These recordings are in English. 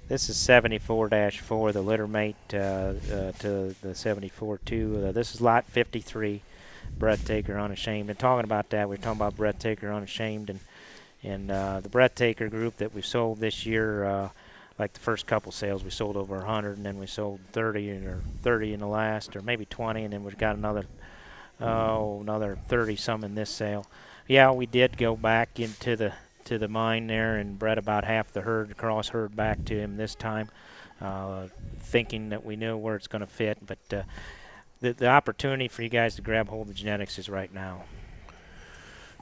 This is 74-4, the litter mate to the 74-2. This is lot 53, Breathtaker Unashamed. And talking about that, we're talking about Breathtaker Unashamed, and the Breathtaker group that we sold this year, like the first couple sales, we sold over 100, and then we sold 30 in the last, or maybe 20, and then we've got another 30 some in this sale. Yeah, we did go back into the mine there and bred about half the herd, cross herd, back to him this time, thinking that we knew where it's going to fit. But the opportunity for you guys to grab hold of the genetics is right now.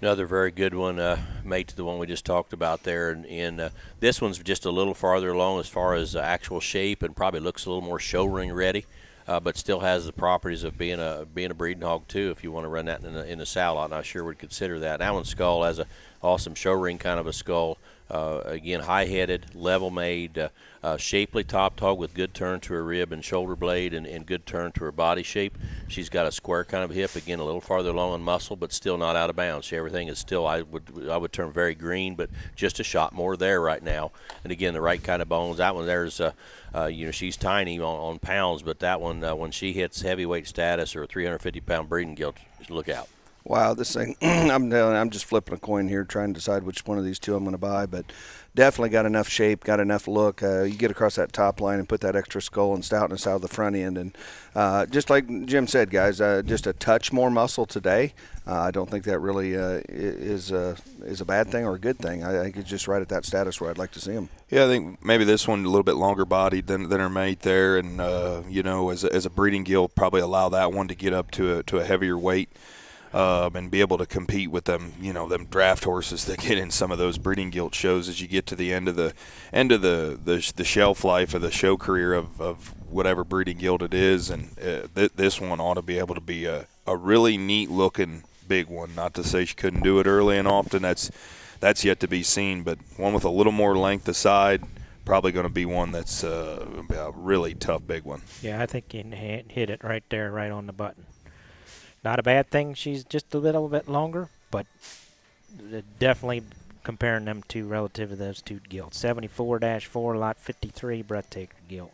Another very good one, mate to the one we just talked about there. And this one's just a little farther along as far as actual shape, and probably looks a little more show ring ready. But still has the properties of being a breeding hog too. If you want to run that in a sow lot, and I sure would consider that. That one's skull has a awesome show ring kind of a skull. Again, high-headed, level-made, shapely top hog with good turn to her rib and shoulder blade, and good turn to her body shape. She's got a square kind of hip, again a little farther along on muscle, but still not out of bounds. Everything is still, I would term, very green, but just a shot more there right now. And again, the right kind of bones. That one there's. She's tiny on pounds, but that one, when she hits heavyweight status or a 350-pound breeding gilt, look out. Wow, this thing, I'm just flipping a coin here trying to decide which one of these two I'm going to buy, but definitely got enough shape, got enough look. You get across that top line and put that extra skull and stoutness out of the front end. And just like Jim said, guys, just a touch more muscle today. I don't think that really is a bad thing or a good thing. I think it's just right at that status where I'd like to see him. Yeah, I think maybe this one a little bit longer bodied than her mate there. And, as a breeding gilt, probably allow that one to get up to a heavier weight. And be able to compete with them, them draft horses that get in some of those breeding gilt shows as you get to the end of the shelf life of the show career of whatever breeding gilt it is. And this one ought to be able to be a really neat looking big one. Not to say she couldn't do it early and often. That's yet to be seen, but one with a little more length aside. Probably going to be one that's a really tough big one. Yeah, I think you hit it right there, right on the button. Not a bad thing she's just a little bit longer, but definitely comparing them to relative to those two gilts. 74-4, lot 53, Breathtaker gilt.